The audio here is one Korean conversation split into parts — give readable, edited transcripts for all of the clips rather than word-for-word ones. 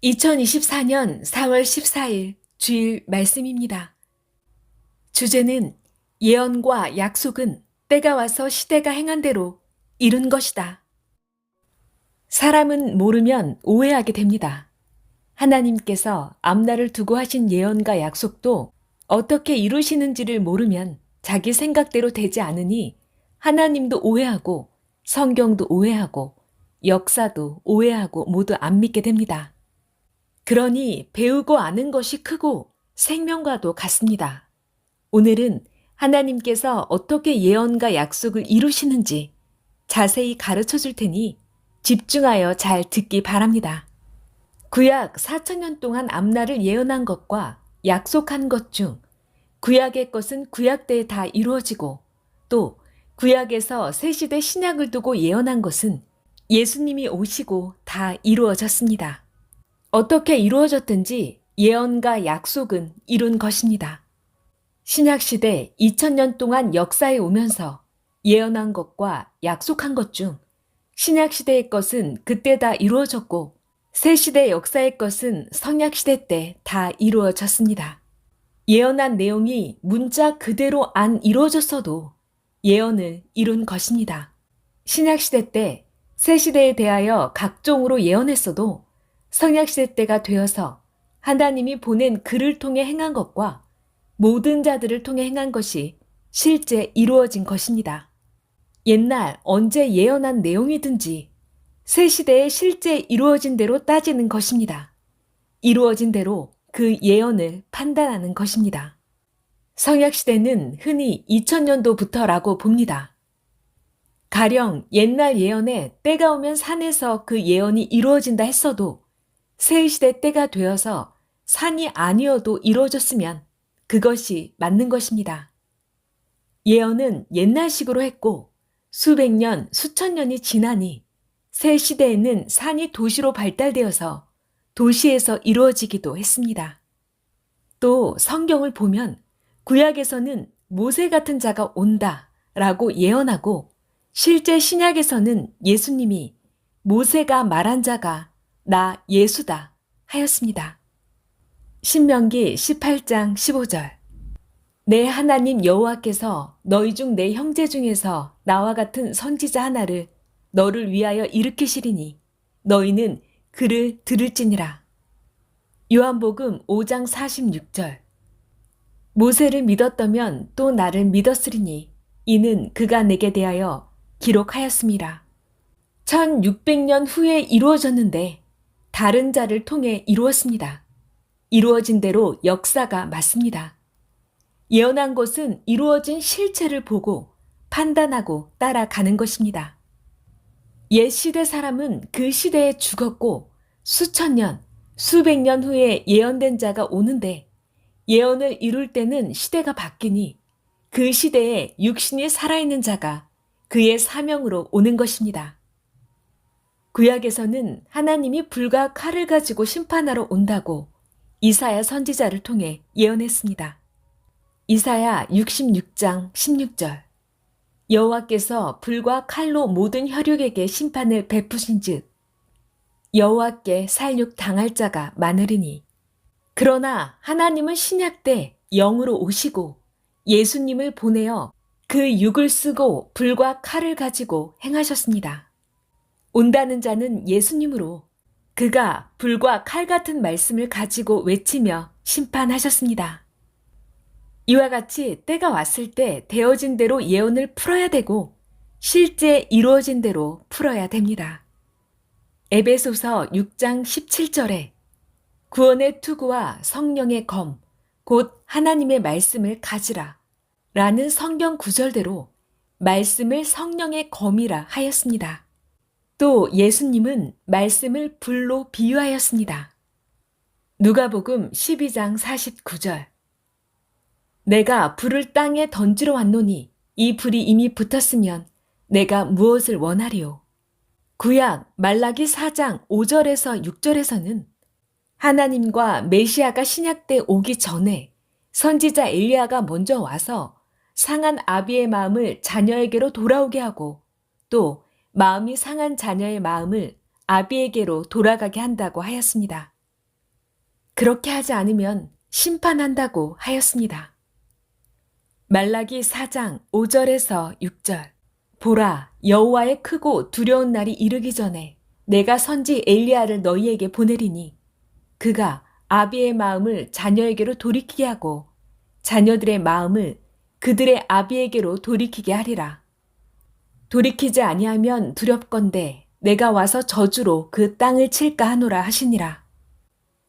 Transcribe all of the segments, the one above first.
2024년 4월 14일 주일 말씀입니다. 주제는 예언과 약속은 때가 와서 시대가 행한 대로 이룬 것이다. 사람은 모르면 오해하게 됩니다. 하나님께서 앞날을 두고 하신 예언과 약속도 어떻게 이루시는지를 모르면 자기 생각대로 되지 않으니 하나님도 오해하고 성경도 오해하고 역사도 오해하고 모두 안 믿게 됩니다. 그러니 배우고 아는 것이 크고 생명과도 같습니다. 오늘은 하나님께서 어떻게 예언과 약속을 이루시는지 자세히 가르쳐 줄 테니 집중하여 잘 듣기 바랍니다. 구약 4천년 동안 앞날을 예언한 것과 약속한 것 중 구약의 것은 구약 때에 다 이루어지고 또 구약에서 새 시대 신약을 두고 예언한 것은 예수님이 오시고 다 이루어졌습니다. 어떻게 이루어졌든지 예언과 약속은 이룬 것입니다. 신약시대 2000년 동안 역사에 오면서 예언한 것과 약속한 것 중 신약시대의 것은 그때 다 이루어졌고 새시대 역사의 것은 성약시대 때 다 이루어졌습니다. 예언한 내용이 문자 그대로 안 이루어졌어도 예언을 이룬 것입니다. 신약시대 때 새시대에 대하여 각종으로 예언했어도 성약시대 때가 되어서 하나님이 보낸 그를 통해 행한 것과 모든 자들을 통해 행한 것이 실제 이루어진 것입니다. 옛날 언제 예언한 내용이든지 새 시대에 실제 이루어진 대로 따지는 것입니다. 이루어진 대로 그 예언을 판단하는 것입니다. 성약시대는 흔히 2000년도부터라고 봅니다. 가령 옛날 예언에 때가 오면 산에서 그 예언이 이루어진다 했어도 새 시대 때가 되어서 산이 아니어도 이루어졌으면 그것이 맞는 것입니다. 예언은 옛날식으로 했고 수백 년, 수천 년이 지나니 새 시대에는 산이 도시로 발달되어서 도시에서 이루어지기도 했습니다. 또 성경을 보면 구약에서는 모세 같은 자가 온다 라고 예언하고 실제 신약에서는 예수님이 모세가 말한 자가 나 예수다 하였습니다. 신명기 18장 15절 내 하나님 여호와께서 너희 중 내 형제 중에서 나와 같은 선지자 하나를 너를 위하여 일으키시리니 너희는 그를 들을지니라. 요한복음 5장 46절 모세를 믿었다면 또 나를 믿었으리니 이는 그가 내게 대하여 기록하였습니다. 1600년 후에 이루어졌는데 다른 자를 통해 이루었습니다. 이루어진 대로 역사가 맞습니다. 예언한 것은 이루어진 실체를 보고 판단하고 따라가는 것입니다. 옛 시대 사람은 그 시대에 죽었고 수천 년, 수백 년 후에 예언된 자가 오는데 예언을 이룰 때는 시대가 바뀌니 그 시대에 육신이 살아있는 자가 그의 사명으로 오는 것입니다. 구약에서는 하나님이 불과 칼을 가지고 심판하러 온다고 이사야 선지자를 통해 예언했습니다. 이사야 66장 16절 여호와께서 불과 칼로 모든 혈육에게 심판을 베푸신즉 여호와께 살육 당할 자가 많으리니 그러나 하나님은 신약 때 영으로 오시고 예수님을 보내어 그 육을 쓰고 불과 칼을 가지고 행하셨습니다. 온다는 자는 예수님으로 그가 불과 칼 같은 말씀을 가지고 외치며 심판하셨습니다. 이와 같이 때가 왔을 때 되어진 대로 예언을 풀어야 되고 실제 이루어진 대로 풀어야 됩니다. 에베소서 6장 17절에 구원의 투구와 성령의 검, 곧 하나님의 말씀을 가지라 라는 성경 구절대로 말씀을 성령의 검이라 하였습니다. 또 예수님은 말씀을 불로 비유하였습니다. 누가복음 12장 49절 내가 불을 땅에 던지러 왔노니 이 불이 이미 붙었으면 내가 무엇을 원하리요. 구약 말라기 4장 5절에서 6절에서는 하나님과 메시아가 신약 때 오기 전에 선지자 엘리야가 먼저 와서 상한 아비의 마음을 자녀에게로 돌아오게 하고 또 마음이 상한 자녀의 마음을 아비에게로 돌아가게 한다고 하였습니다. 그렇게 하지 않으면 심판한다고 하였습니다. 말라기 4장 5절에서 6절. 보라, 여호와의 크고 두려운 날이 이르기 전에 내가 선지 엘리야를 너희에게 보내리니 그가 아비의 마음을 자녀에게로 돌이키게 하고 자녀들의 마음을 그들의 아비에게로 돌이키게 하리라. 돌이키지 아니하면 두렵건대 내가 와서 저주로 그 땅을 칠까 하노라 하시니라.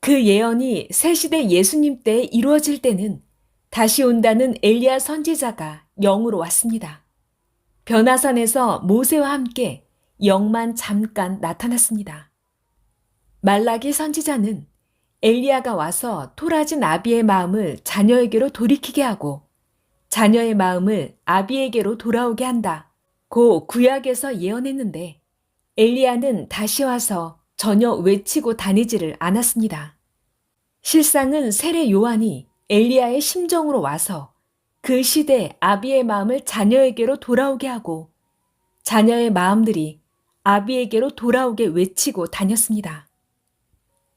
그 예언이 새 시대 예수님 때에 이루어질 때는 다시 온다는 엘리야 선지자가 영으로 왔습니다. 변화산에서 모세와 함께 영만 잠깐 나타났습니다. 말라기 선지자는 엘리야가 와서 토라진 아비의 마음을 자녀에게로 돌이키게 하고 자녀의 마음을 아비에게로 돌아오게 한다. 고 구약에서 예언했는데 엘리야는 다시 와서 전혀 외치고 다니지를 않았습니다. 실상은 세례 요한이 엘리야의 심정으로 와서 그 시대 아비의 마음을 자녀에게로 돌아오게 하고 자녀의 마음들이 아비에게로 돌아오게 외치고 다녔습니다.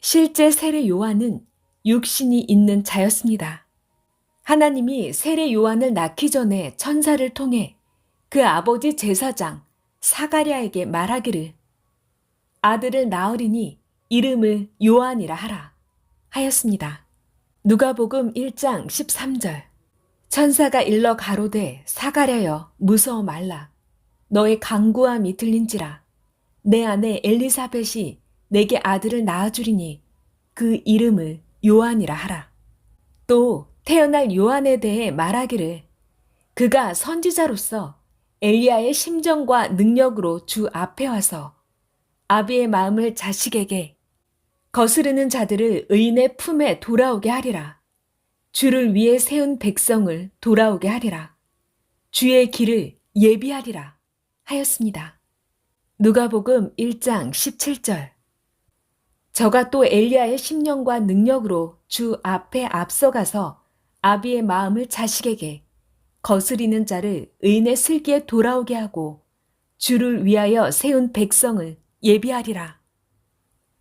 실제 세례 요한은 육신이 있는 자였습니다. 하나님이 세례 요한을 낳기 전에 천사를 통해 그 아버지 제사장 사가랴에게 말하기를 아들을 낳으리니 이름을 요한이라 하라 하였습니다. 누가복음 1장 13절. 천사가 일러 가로되 사가랴여 무서워 말라. 너의 간구함이 들린지라. 내 아내 엘리사벳이 내게 아들을 낳아주리니 그 이름을 요한이라 하라. 또 태어날 요한에 대해 말하기를 그가 선지자로서 엘리야의 심정과 능력으로 주 앞에 와서 아비의 마음을 자식에게 거스르는 자들을 의인의 품에 돌아오게 하리라. 주를 위해 세운 백성을 돌아오게 하리라. 주의 길을 예비하리라 하였습니다. 누가복음 1장 17절. 저가 또 엘리야의 심령과 능력으로 주 앞에 앞서가서 아비의 마음을 자식에게 거스리는 자를 의인의 슬기에 돌아오게 하고 주를 위하여 세운 백성을 예비하리라.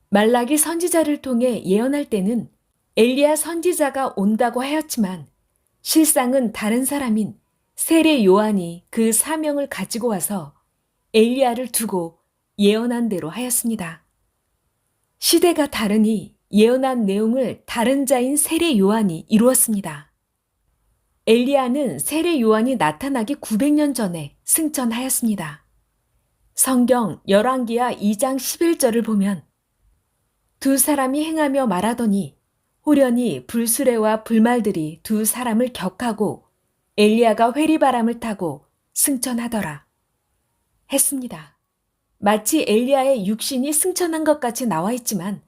말라기 선지자를 통해 예언할 때는 엘리야 선지자가 온다고 하였지만 실상은 다른 사람인 세례 요한이 그 사명을 가지고 와서 엘리야를 두고 예언한 대로 하였습니다. 시대가 다르니 예언한 내용을 다른 자인 세례 요한이 이루었습니다. 엘리야는 세례 요한이 나타나기 900년 전에 승천하였습니다. 성경 열왕기하 2장 11절을 보면 두 사람이 행하며 말하더니 호련히 불수레와 불말들이 두 사람을 격하고 엘리야가 회리바람을 타고 승천하더라 했습니다. 마치 엘리야의 육신이 승천한 것 같이 나와 있지만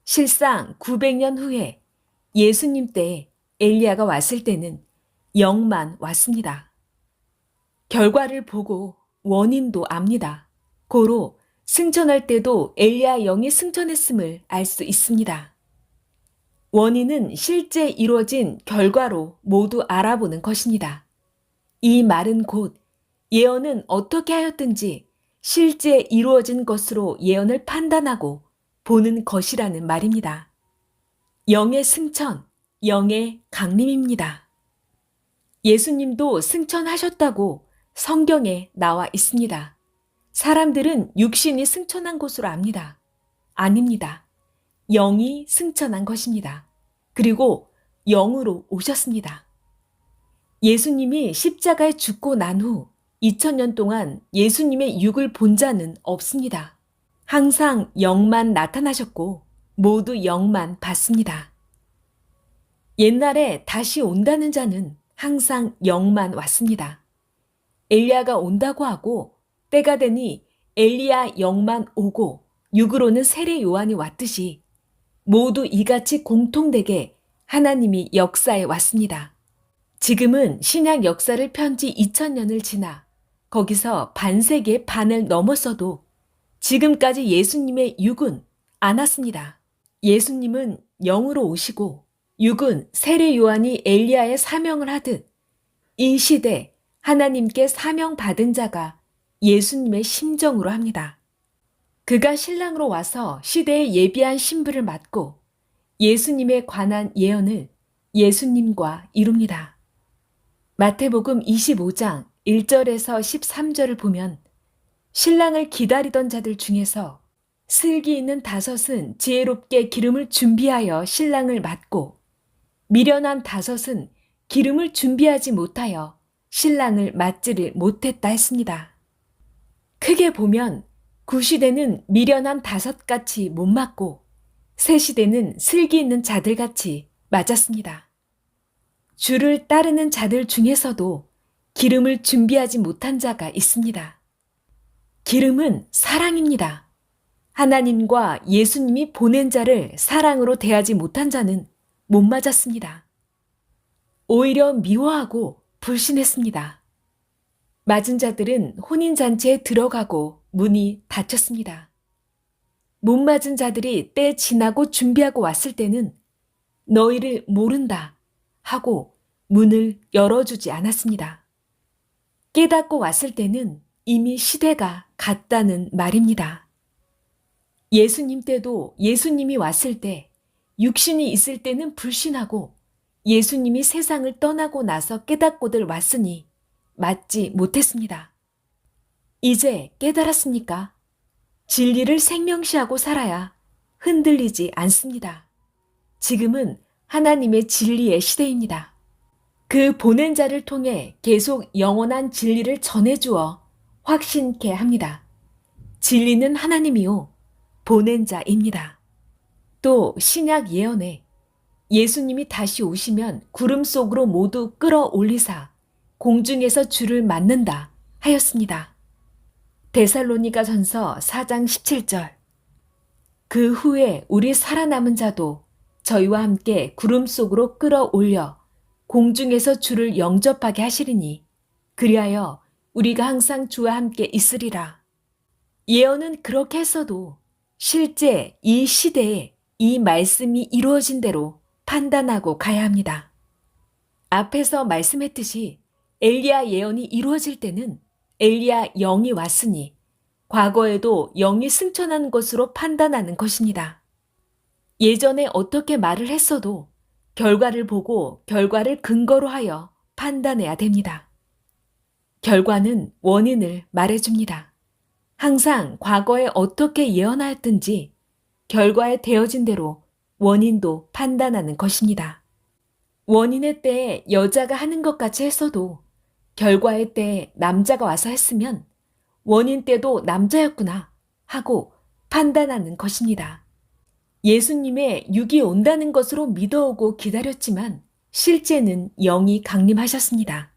실상 900년 후에 예수님 때에 엘리야가 왔을 때는 영만 왔습니다. 결과를 보고 원인도 압니다. 고로 승천할 때도 엘리야 영이 승천했음을 알 수 있습니다. 원인은 실제 이루어진 결과로 모두 알아보는 것입니다. 이 말은 곧 예언은 어떻게 하였든지 실제 이루어진 것으로 예언을 판단하고 보는 것이라는 말입니다. 영의 승천, 영의 강림입니다. 예수님도 승천하셨다고 성경에 나와 있습니다. 사람들은 육신이 승천한 것으로 압니다. 아닙니다. 영이 승천한 것입니다. 그리고 영으로 오셨습니다. 예수님이 십자가에 죽고 난 후 2000년 동안 예수님의 육을 본 자는 없습니다. 항상 영만 나타나셨고 모두 영만 봤습니다. 옛날에 다시 온다는 자는 항상 영만 왔습니다. 엘리야가 온다고 하고 때가 되니 엘리야 영만 오고 육으로는 세례 요한이 왔듯이 모두 이같이 공통되게 하나님이 역사에 왔습니다. 지금은 신약 역사를 편 지 2000년을 지나 거기서 반세기의 반을 넘었어도 지금까지 예수님의 육은 안 왔습니다. 예수님은 영으로 오시고 육은 세례 요한이 엘리야의 사명을 하듯 이 시대 하나님께 사명받은 자가 예수님의 심정으로 합니다. 그가 신랑으로 와서 시대에 예비한 신부를 맞고 예수님에 관한 예언을 예수님과 이룹니다. 마태복음 25장 1절에서 13절을 보면 신랑을 기다리던 자들 중에서 슬기 있는 5은 지혜롭게 기름을 준비하여 신랑을 맞고 미련한 5은 기름을 준비하지 못하여 신랑을 맞지를 못했다 했습니다. 크게 보면 구시대는 미련한 5같이 못 맞고 새시대는 슬기 있는 자들같이 맞았습니다. 주를 따르는 자들 중에서도 기름을 준비하지 못한 자가 있습니다. 기름은 사랑입니다. 하나님과 예수님이 보낸 자를 사랑으로 대하지 못한 자는 못 맞았습니다. 오히려 미워하고 불신했습니다. 맞은 자들은 혼인잔치에 들어가고 문이 닫혔습니다. 못 맞은 자들이 때 지나고 준비하고 왔을 때는 너희를 모른다 하고 문을 열어주지 않았습니다. 깨닫고 왔을 때는 이미 시대가 갔다는 말입니다. 예수님 때도 예수님이 왔을 때 육신이 있을 때는 불신하고 예수님이 세상을 떠나고 나서 깨닫고들 왔으니 맞지 못했습니다. 이제 깨달았습니까? 진리를 생명시하고 살아야 흔들리지 않습니다. 지금은 하나님의 진리의 시대입니다. 그 보낸 자를 통해 계속 영원한 진리를 전해주어 확신케 합니다. 진리는 하나님이요 보낸 자입니다. 또 신약 예언에 예수님이 다시 오시면 구름 속으로 모두 끌어올리사 공중에서 주를 맞는다 하였습니다. 데살로니가 전서 4장 17절. 그 후에 우리 살아남은 자도 저희와 함께 구름 속으로 끌어올려 공중에서 주를 영접하게 하시리니 그리하여 우리가 항상 주와 함께 있으리라. 예언은 그렇게 했어도 실제 이 시대에 이 말씀이 이루어진 대로 판단하고 가야 합니다. 앞에서 말씀했듯이 엘리야 예언이 이루어질 때는 엘리야 영이 왔으니 과거에도 영이 승천한 것으로 판단하는 것입니다. 예전에 어떻게 말을 했어도 결과를 보고 결과를 근거로 하여 판단해야 됩니다. 결과는 원인을 말해줍니다. 항상 과거에 어떻게 예언하였든지 결과에 되어진 대로 원인도 판단하는 것입니다. 원인의 때에 여자가 하는 것 같이 했어도 결과의 때에 남자가 와서 했으면 원인 때도 남자였구나 하고 판단하는 것입니다. 예수님의 육이 온다는 것으로 믿어오고 기다렸지만 실제는 영이 강림하셨습니다.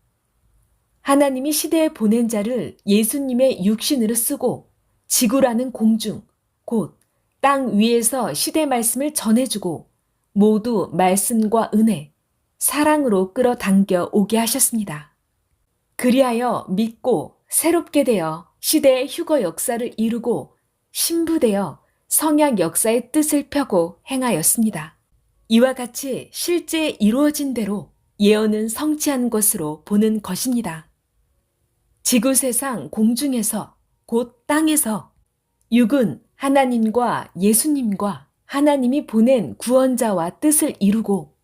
하나님이 시대에 보낸 자를 예수님의 육신으로 쓰고 지구라는 공중, 곧 땅 위에서 시대 말씀을 전해주고 모두 말씀과 은혜, 사랑으로 끌어당겨 오게 하셨습니다. 그리하여 믿고 새롭게 되어 시대의 휴거 역사를 이루고 신부되어 성약 역사의 뜻을 펴고 행하였습니다. 이와 같이 실제 이루어진 대로 예언은 성취한 것으로 보는 것입니다. 지구세상 공중에서 곧 땅에서 육은 하나님과 예수님과 하나님이 보낸 구원자와 뜻을 이루고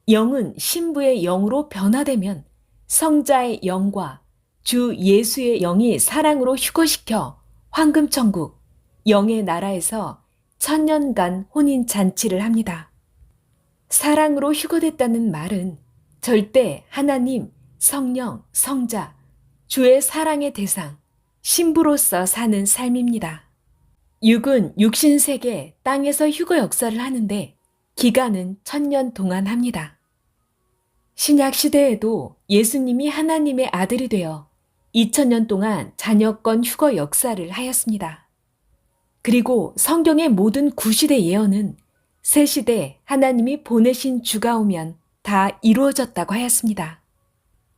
영은 신부의 영으로 변화되면 성자의 영과 주 예수의 영이 사랑으로 휴거시켜 황금천국 영의 나라에서 1000년간 혼인잔치를 합니다. 사랑으로 휴거됐다는 말은 절대 하나님, 성령, 성자, 주의 사랑의 대상, 신부로서 사는 삶입니다. 육은 육신세계 땅에서 휴거 역사를 하는데 기간은 1000년 동안 합니다. 신약 시대에도 예수님이 하나님의 아들이 되어 2000년 동안 자녀권 휴거 역사를 하였습니다. 그리고 성경의 모든 구시대 예언은 새 시대 하나님이 보내신 주가 오면 다 이루어졌다고 하였습니다.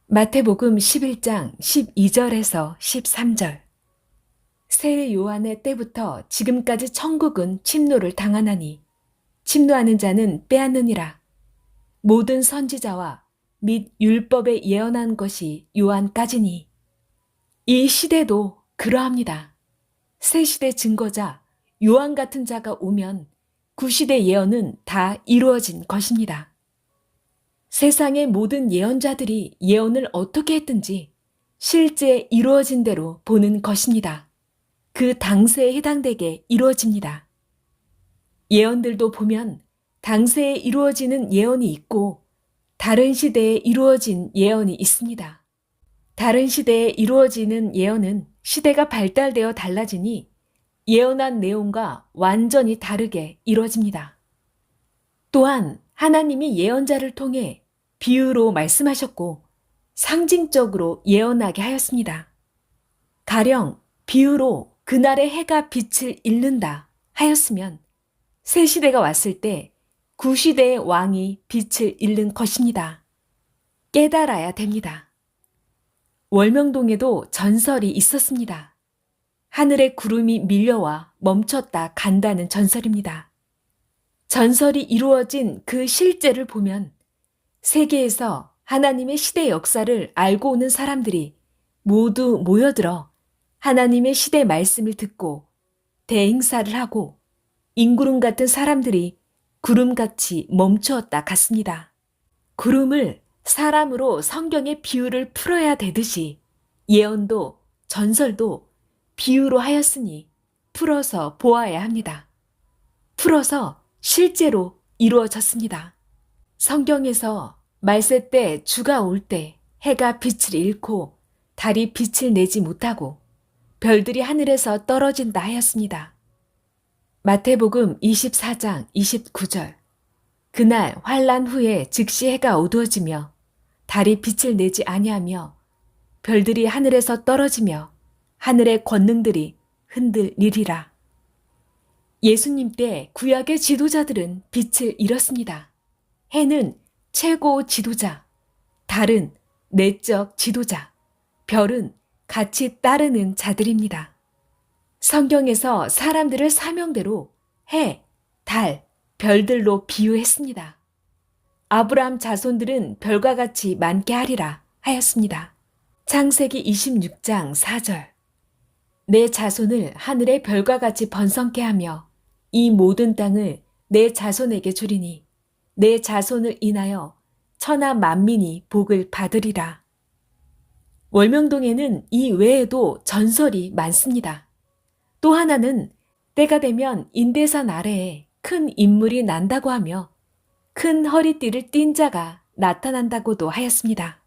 마태복음 11장 12절에서 13절. 새 요한의 때부터 지금까지 천국은 침노를 당하나니 침노하는 자는 빼앗느니라. 모든 선지자와 및 율법에 예언한 것이 요한까지니 이 시대도 그러합니다. 새 시대 증거자 요한 같은 자가 오면 구시대 예언은 다 이루어진 것입니다. 세상의 모든 예언자들이 예언을 어떻게 했든지 실제 이루어진 대로 보는 것입니다. 그 당세에 해당되게 이루어집니다. 예언들도 보면 당세에 이루어지는 예언이 있고 다른 시대에 이루어진 예언이 있습니다. 다른 시대에 이루어지는 예언은 시대가 발달되어 달라지니 예언한 내용과 완전히 다르게 이루어집니다. 또한 하나님이 예언자를 통해 비유로 말씀하셨고 상징적으로 예언하게 하였습니다. 가령 비유로 그날의 해가 빛을 잃는다 하였으면 새 시대가 왔을 때 구시대의 왕이 빛을 잃는 것입니다. 깨달아야 됩니다. 월명동에도 전설이 있었습니다. 하늘에 구름이 밀려와 멈췄다 간다는 전설입니다. 전설이 이루어진 그 실제를 보면 세계에서 하나님의 시대 역사를 알고 오는 사람들이 모두 모여들어 하나님의 시대 말씀을 듣고 대행사를 하고 인구름 같은 사람들이 구름같이 멈추었다 같습니다. 구름을 사람으로 성경의 비유를 풀어야 되듯이 예언도 전설도 비유로 하였으니 풀어서 보아야 합니다. 풀어서 실제로 이루어졌습니다. 성경에서 말세 때 주가 올 때 해가 빛을 잃고 달이 빛을 내지 못하고 별들이 하늘에서 떨어진다 하였습니다. 마태복음 24장 29절 그날 환란 후에 즉시 해가 어두워지며 달이 빛을 내지 아니하며 별들이 하늘에서 떨어지며 하늘의 권능들이 흔들리리라. 예수님 때 구약의 지도자들은 빛을 잃었습니다. 해는 최고 지도자, 달은 내적 지도자, 별은 같이 따르는 자들입니다. 성경에서 사람들을 사명대로 해, 달, 별들로 비유했습니다. 아브라함 자손들은 별과 같이 많게 하리라 하였습니다. 창세기 26장 4절 내 자손을 하늘의 별과 같이 번성케 하며 이 모든 땅을 내 자손에게 주리니 내 자손을 인하여 천하 만민이 복을 받으리라. 월명동에는 이 외에도 전설이 많습니다. 또 하나는 때가 되면 인대산 아래에 큰 인물이 난다고 하며 큰 허리띠를 띤 자가 나타난다고도 하였습니다.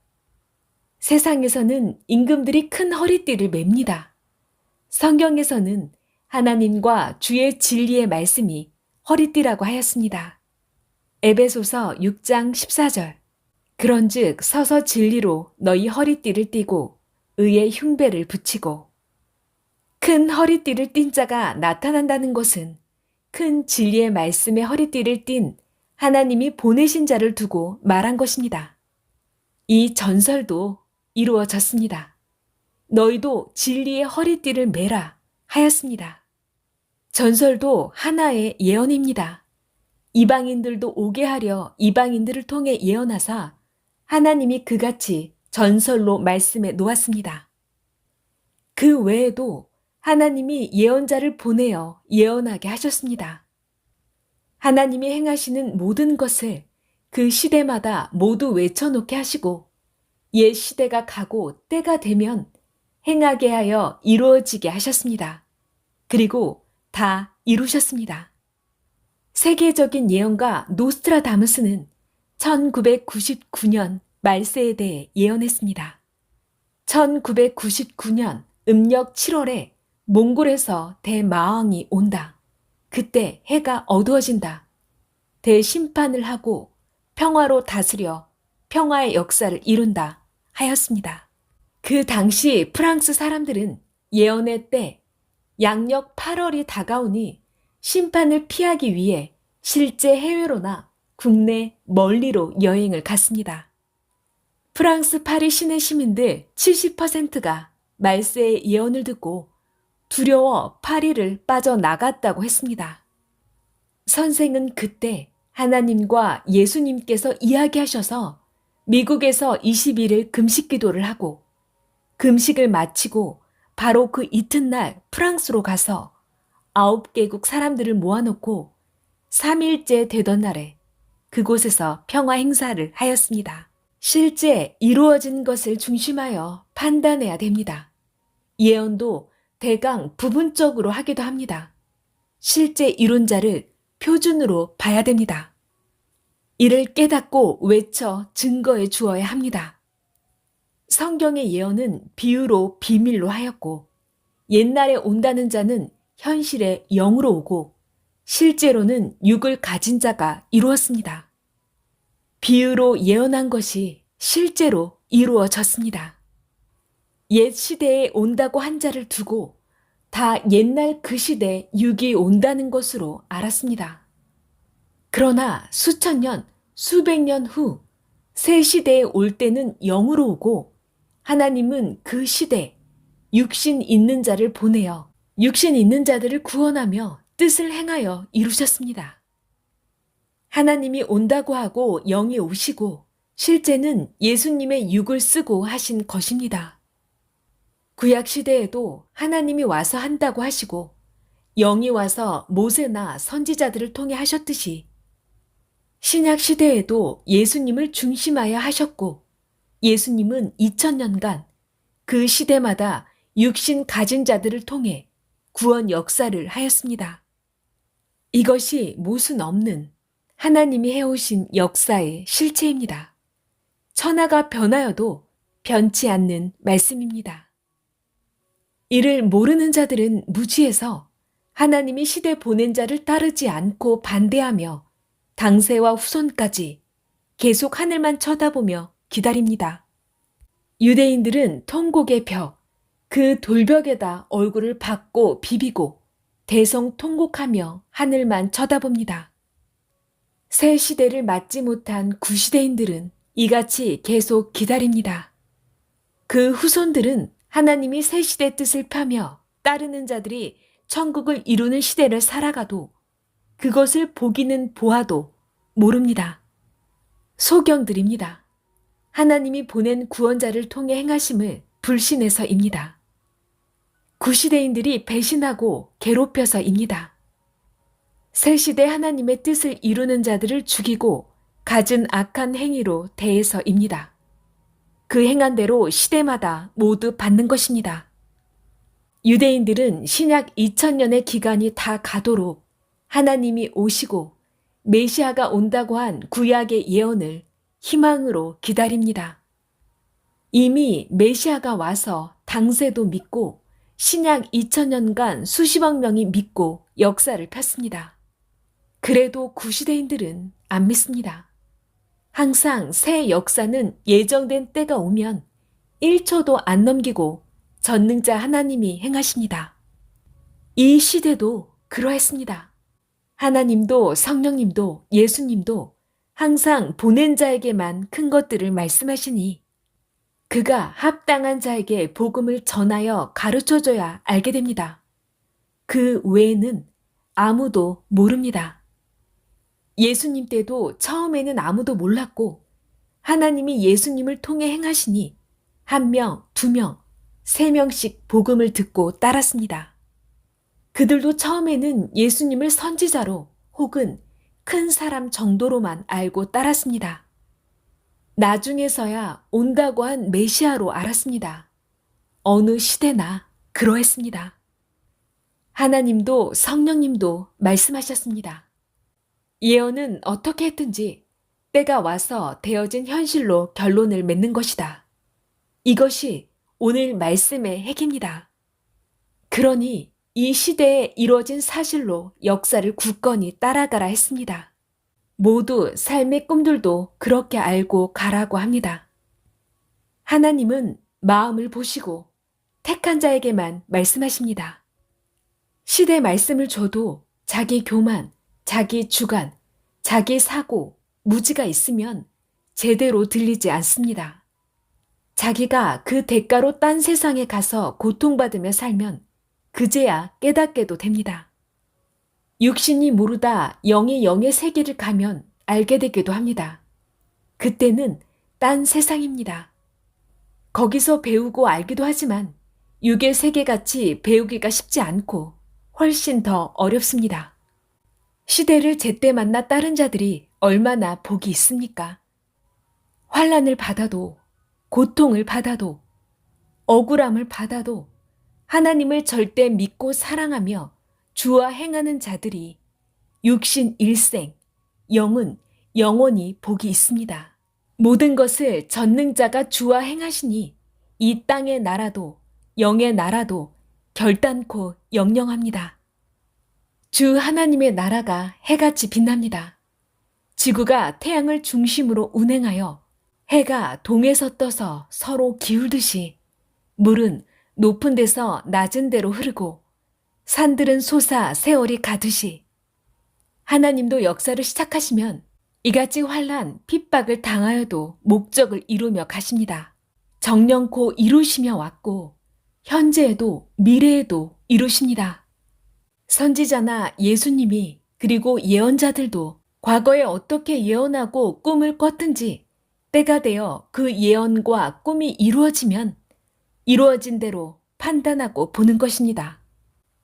세상에서는 임금들이 큰 허리띠를 맵니다. 성경에서는 하나님과 주의 진리의 말씀이 허리띠라고 하였습니다. 에베소서 6장 14절 그런즉 서서 진리로 너희 허리띠를 띠고 의의 흉배를 붙이고 큰 허리띠를 띤 자가 나타난다는 것은 큰 진리의 말씀에 허리띠를 띤 하나님이 보내신 자를 두고 말한 것입니다. 이 전설도 이루어졌습니다. 너희도 진리의 허리띠를 매라 하였습니다. 전설도 하나의 예언입니다. 이방인들도 오게 하려 이방인들을 통해 예언하사 하나님이 그같이 전설로 말씀해 놓았습니다. 그 외에도 하나님이 예언자를 보내어 예언하게 하셨습니다. 하나님이 행하시는 모든 것을 그 시대마다 모두 외쳐놓게 하시고 옛 시대가 가고 때가 되면 행하게 하여 이루어지게 하셨습니다. 그리고 다 이루셨습니다. 세계적인 예언가 노스트라다무스는 1999년 말세에 대해 예언했습니다. 1999년 음력 7월에 몽골에서 대마왕이 온다. 그때 해가 어두워진다. 대심판을 하고 평화로 다스려 평화의 역사를 이룬다 하였습니다. 그 당시 프랑스 사람들은 예언의 때 양력 8월이 다가오니 심판을 피하기 위해 실제 해외로나 국내 멀리로 여행을 갔습니다. 프랑스 파리 시내 시민들 70%가 말세의 예언을 듣고 두려워 파리를 빠져나갔다고 했습니다. 선생은 그때 하나님과 예수님께서 이야기하셔서 미국에서 20일을 금식 기도를 하고 금식을 마치고 바로 그 이튿날 프랑스로 가서 9개국 사람들을 모아놓고 3일째 되던 날에 그곳에서 평화 행사를 하였습니다. 실제 이루어진 것을 중심하여 판단해야 됩니다. 예언도 대강 부분적으로 하기도 합니다. 실제 이룬자를 표준으로 봐야 됩니다. 이를 깨닫고 외쳐 증거해 주어야 합니다. 성경의 예언은 비유로 비밀로 하였고 옛날에 온다는 자는 현실에 영으로 오고 실제로는 육을 가진 자가 이루었습니다. 비유로 예언한 것이 실제로 이루어졌습니다. 옛 시대에 온다고 한 자를 두고 다 옛날 그 시대 육이 온다는 것으로 알았습니다. 그러나 수천 년, 수백 년 후 새 시대에 올 때는 영으로 오고 하나님은 그 시대 육신 있는 자를 보내어 육신 있는 자들을 구원하며 뜻을 행하여 이루셨습니다. 하나님이 온다고 하고 영이 오시고 실제는 예수님의 육을 쓰고 하신 것입니다. 구약 시대에도 하나님이 와서 한다고 하시고 영이 와서 모세나 선지자들을 통해 하셨듯이 신약 시대에도 예수님을 중심하여 하셨고 예수님은 2000년간 그 시대마다 육신 가진 자들을 통해 구원 역사를 하였습니다. 이것이 모순 없는 하나님이 해오신 역사의 실체입니다. 천하가 변하여도 변치 않는 말씀입니다. 이를 모르는 자들은 무지해서 하나님이 시대 보낸 자를 따르지 않고 반대하며 당세와 후손까지 계속 하늘만 쳐다보며 기다립니다. 유대인들은 통곡의 벽, 그 돌벽에다 얼굴을 박고 비비고 대성통곡하며 하늘만 쳐다봅니다. 새 시대를 맞지 못한 구시대인들은 이같이 계속 기다립니다. 그 후손들은 하나님이 새 시대 뜻을 펴며 따르는 자들이 천국을 이루는 시대를 살아가도 그것을 보기는 보아도 모릅니다. 소경들입니다. 하나님이 보낸 구원자를 통해 행하심을 불신해서입니다. 구시대인들이 배신하고 괴롭혀서입니다. 새 시대 하나님의 뜻을 이루는 자들을 죽이고 갖은 악한 행위로 대해서입니다. 그 행한 대로 시대마다 모두 받는 것입니다. 유대인들은 신약 2000년의 기간이 다 가도록 하나님이 오시고 메시아가 온다고 한 구약의 예언을 희망으로 기다립니다. 이미 메시아가 와서 당세도 믿고 신약 2000년간 수십억 명이 믿고 역사를 폈습니다. 그래도 구시대인들은 안 믿습니다. 항상 새 역사는 예정된 때가 오면 1초도 안 넘기고 전능자 하나님이 행하십니다. 이 시대도 그러했습니다. 하나님도 성령님도 예수님도 항상 보낸 자에게만 큰 것들을 말씀하시니 그가 합당한 자에게 복음을 전하여 가르쳐줘야 알게 됩니다. 그 외에는 아무도 모릅니다. 예수님 때도 처음에는 아무도 몰랐고 하나님이 예수님을 통해 행하시니 1명, 2명, 3명씩 복음을 듣고 따랐습니다. 그들도 처음에는 예수님을 선지자로 혹은 큰 사람 정도로만 알고 따랐습니다. 나중에서야 온다고 한 메시아로 알았습니다. 어느 시대나 그러했습니다. 하나님도 성령님도 말씀하셨습니다. 예언은 어떻게 했든지 때가 와서 되어진 현실로 결론을 맺는 것이다. 이것이 오늘 말씀의 핵입니다. 그러니 이 시대에 이루어진 사실로 역사를 굳건히 따라가라 했습니다. 모두 삶의 꿈들도 그렇게 알고 가라고 합니다. 하나님은 마음을 보시고 택한 자에게만 말씀하십니다. 시대 말씀을 줘도 자기 교만, 자기 주관, 자기 사고, 무지가 있으면 제대로 들리지 않습니다. 자기가 그 대가로 딴 세상에 가서 고통받으며 살면 그제야 깨닫게도 됩니다. 육신이 모르다 영이 영의 세계를 가면 알게 되기도 합니다. 그때는 딴 세상입니다. 거기서 배우고 알기도 하지만 육의 세계같이 배우기가 쉽지 않고 훨씬 더 어렵습니다. 시대를 제때 만나 따른 자들이 얼마나 복이 있습니까? 환난을 받아도, 고통을 받아도, 억울함을 받아도 하나님을 절대 믿고 사랑하며 주와 행하는 자들이 육신 일생, 영은 영원히 복이 있습니다. 모든 것을 전능자가 주와 행하시니 이 땅의 나라도 영의 나라도 결단코 영영합니다. 주 하나님의 나라가 해같이 빛납니다. 지구가 태양을 중심으로 운행하여 해가 동에서 떠서 서로 기울듯이 물은 높은 데서 낮은 데로 흐르고 산들은 솟아 세월이 가듯이 하나님도 역사를 시작하시면 이같이 환난, 핍박을 당하여도 목적을 이루며 가십니다. 정령코 이루시며 왔고 현재에도 미래에도 이루십니다. 선지자나 예수님이 그리고 예언자들도 과거에 어떻게 예언하고 꿈을 꿨든지 때가 되어 그 예언과 꿈이 이루어지면 이루어진 대로 판단하고 보는 것입니다.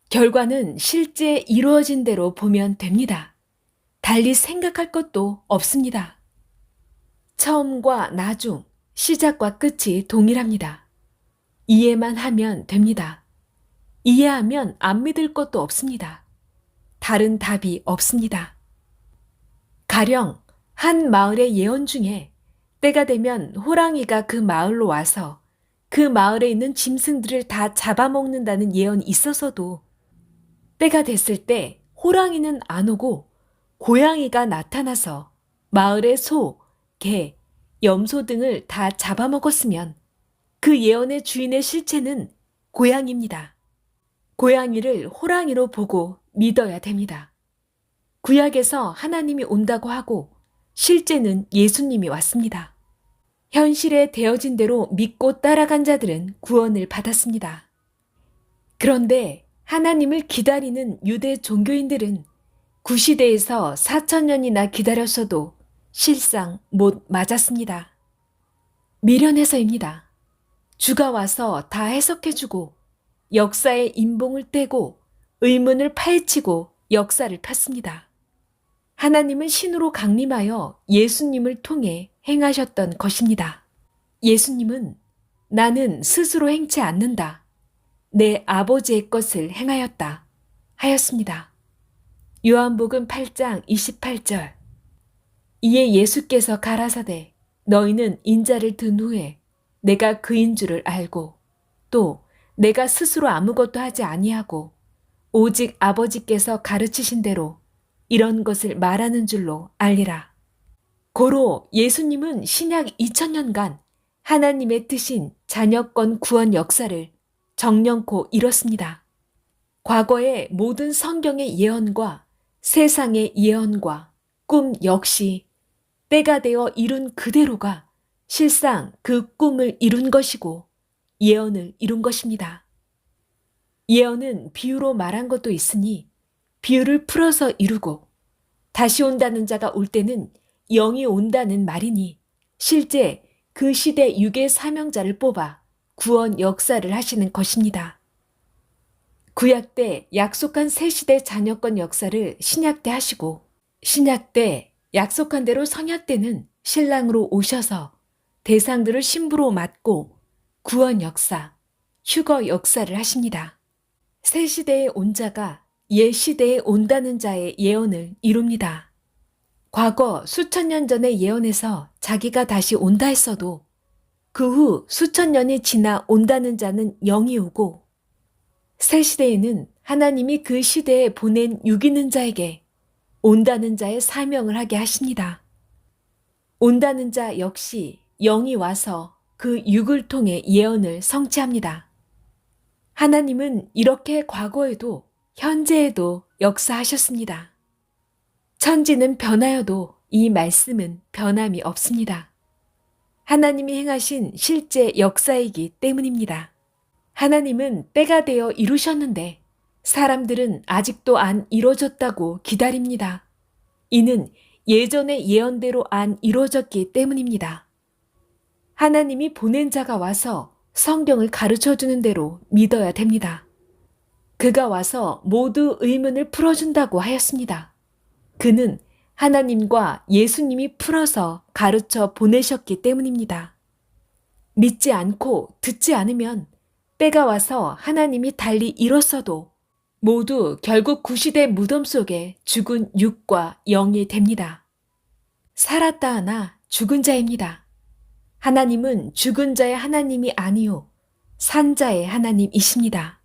결과는 실제 이루어진 대로 보면 됩니다. 달리 생각할 것도 없습니다. 처음과 나중, 시작과 끝이 동일합니다. 이해만 하면 됩니다. 이해하면 안 믿을 것도 없습니다. 다른 답이 없습니다. 가령 한 마을의 예언 중에 때가 되면 호랑이가 그 마을로 와서 그 마을에 있는 짐승들을 다 잡아먹는다는 예언이 있어서도 때가 됐을 때 호랑이는 안 오고 고양이가 나타나서 마을의 소, 개, 염소 등을 다 잡아먹었으면 그 예언의 주인의 실체는 고양이입니다. 고양이를 호랑이로 보고 믿어야 됩니다. 구약에서 하나님이 온다고 하고 실제는 예수님이 왔습니다. 현실에 되어진 대로 믿고 따라간 자들은 구원을 받았습니다. 그런데 하나님을 기다리는 유대 종교인들은 구시대에서 4,000년이나 기다렸어도 실상 못 맞았습니다. 미련해서입니다. 주가 와서 다 해석해주고 역사의 인봉을 떼고 의문을 파헤치고 역사를 폈습니다. 하나님은 신으로 강림하여 예수님을 통해 행하셨던 것입니다. 예수님은 나는 스스로 행치 않는다. 내 아버지의 것을 행하였다. 하였습니다. 요한복음 8장 28절. 이에 예수께서 가라사대 너희는 인자를 든 후에 내가 그인 줄을 알고 또 내가 스스로 아무것도 하지 아니하고 오직 아버지께서 가르치신 대로 이런 것을 말하는 줄로 알리라. 고로 예수님은 신약 2000년간 하나님의 뜻인 자녀권 구원 역사를 정령코 이뤘습니다. 과거의 모든 성경의 예언과 세상의 예언과 꿈 역시 때가 되어 이룬 그대로가 실상 그 꿈을 이룬 것이고 예언을 이룬 것입니다. 예언은 비유로 말한 것도 있으니 비유를 풀어서 이루고 다시 온다는 자가 올 때는 영이 온다는 말이니 실제 그 시대 유괴 사명자를 뽑아 구원 역사를 하시는 것입니다. 구약 때 약속한 새 시대 자녀권 역사를 신약 때 하시고 신약 때 약속한 대로 성약 때는 신랑으로 오셔서 대상들을 신부로 맡고 구원 역사, 휴거 역사를 하십니다. 새 시대에 온 자가 옛 시대에 온다는 자의 예언을 이룹니다. 과거 수천 년 전의 예언에서 자기가 다시 온다 했어도 그 후 수천 년이 지나 온다는 자는 영이 오고 새 시대에는 하나님이 그 시대에 보낸 육있는 자에게 온다는 자의 사명을 하게 하십니다. 온다는 자 역시 영이 와서 그 육을 통해 예언을 성취합니다. 하나님은 이렇게 과거에도 현재에도 역사하셨습니다. 천지는 변하여도 이 말씀은 변함이 없습니다. 하나님이 행하신 실제 역사이기 때문입니다. 하나님은 때가 되어 이루셨는데 사람들은 아직도 안 이루어졌다고 기다립니다. 이는 예전의 예언대로 안 이루어졌기 때문입니다. 하나님이 보낸 자가 와서 성경을 가르쳐주는 대로 믿어야 됩니다. 그가 와서 모두 의문을 풀어준다고 하였습니다. 그는 하나님과 예수님이 풀어서 가르쳐 보내셨기 때문입니다. 믿지 않고 듣지 않으면 때가 와서 하나님이 달리 이뤘어도 모두 결국 구시대 무덤 속에 죽은 육과 영이 됩니다. 살았다 하나 죽은 자입니다. 하나님은 죽은 자의 하나님이 아니요 산 자의 하나님이십니다.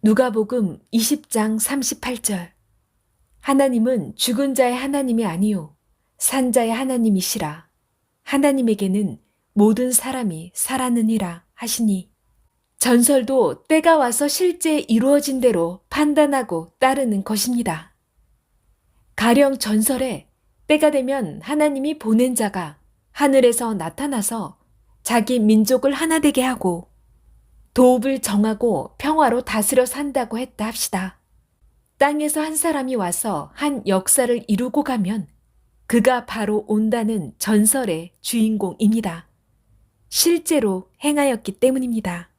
누가복음 20장 38절. 하나님은 죽은 자의 하나님이 아니요 산 자의 하나님이시라. 하나님에게는 모든 사람이 살았느니라 하시니, 전설도 때가 와서 실제 이루어진 대로 판단하고 따르는 것입니다. 가령 전설에 때가 되면 하나님이 보낸 자가 하늘에서 나타나서 자기 민족을 하나 되게 하고 도읍을 정하고 평화로 다스려 산다고 했다 합시다. 땅에서 한 사람이 와서 한 역사를 이루고 가면 그가 바로 온다는 전설의 주인공입니다. 실제로 행하였기 때문입니다.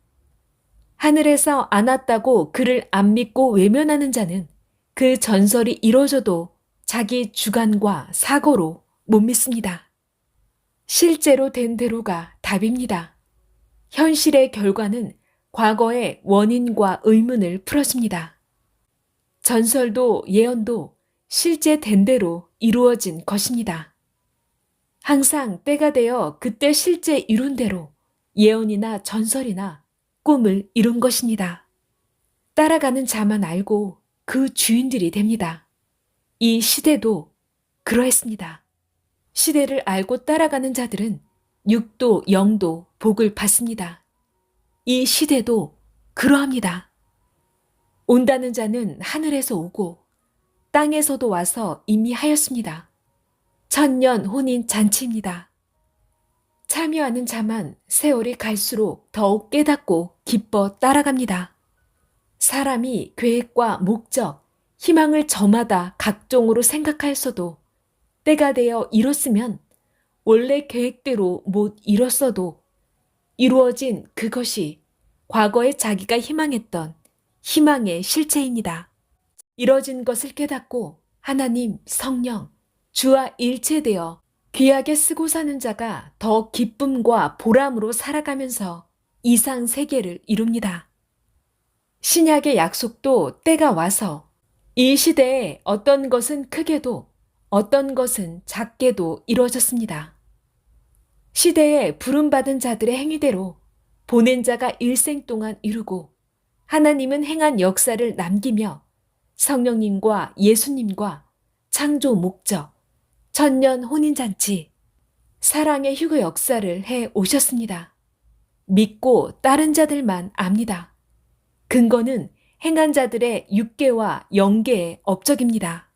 하늘에서 안 왔다고 그를 안 믿고 외면하는 자는 그 전설이 이루어져도 자기 주관과 사고로 못 믿습니다. 실제로 된 대로가 답입니다. 현실의 결과는 과거의 원인과 의문을 풀어줍니다. 전설도 예언도 실제 된 대로 이루어진 것입니다. 항상 때가 되어 그때 실제 이룬 대로 예언이나 전설이나 꿈을 이룬 것입니다. 따라가는 자만 알고 그 주인들이 됩니다. 이 시대도 그러했습니다. 시대를 알고 따라가는 자들은 육도 영도 복을 받습니다. 이 시대도 그러합니다. 온다는 자는 하늘에서 오고 땅에서도 와서 이미 하였습니다. 천년 혼인 잔치입니다. 참여하는 자만 세월이 갈수록 더욱 깨닫고 기뻐 따라갑니다. 사람이 계획과 목적, 희망을 저마다 각종으로 생각하였어도 때가 되어 이뤘으면 원래 계획대로 못 이뤘어도 이루어진 그것이 과거에 자기가 희망했던 희망의 실체입니다. 이뤄진 것을 깨닫고 하나님, 성령, 주와 일체되어 귀하게 쓰고 사는 자가 더 기쁨과 보람으로 살아가면서 이상 세계를 이룹니다. 신약의 약속도 때가 와서 이 시대에 어떤 것은 크게도 어떤 것은 작게도 이루어졌습니다. 시대에 부름받은 자들의 행위대로 보낸 자가 일생 동안 이루고 하나님은 행한 역사를 남기며 성령님과 예수님과 창조 목적, 천년 혼인잔치, 사랑의 휴거 역사를 해 오셨습니다. 믿고 따른 자들만 압니다. 근거는 행한 자들의 육계와 영계의 업적입니다.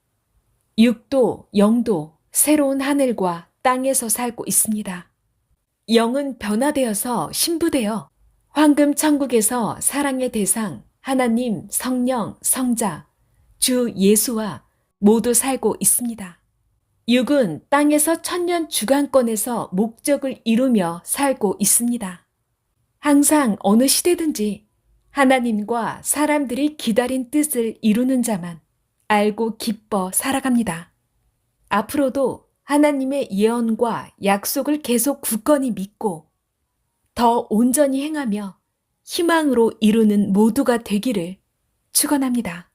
육도, 영도 새로운 하늘과 땅에서 살고 있습니다. 영은 변화되어서 신부되어 황금 천국에서 사랑의 대상 하나님, 성령, 성자, 주 예수와 모두 살고 있습니다. 육은 땅에서 천년 주관권에서 목적을 이루며 살고 있습니다. 항상 어느 시대든지 하나님과 사람들이 기다린 뜻을 이루는 자만 알고 기뻐 살아갑니다. 앞으로도 하나님의 예언과 약속을 계속 굳건히 믿고 더 온전히 행하며 희망으로 이루는 모두가 되기를 축원합니다.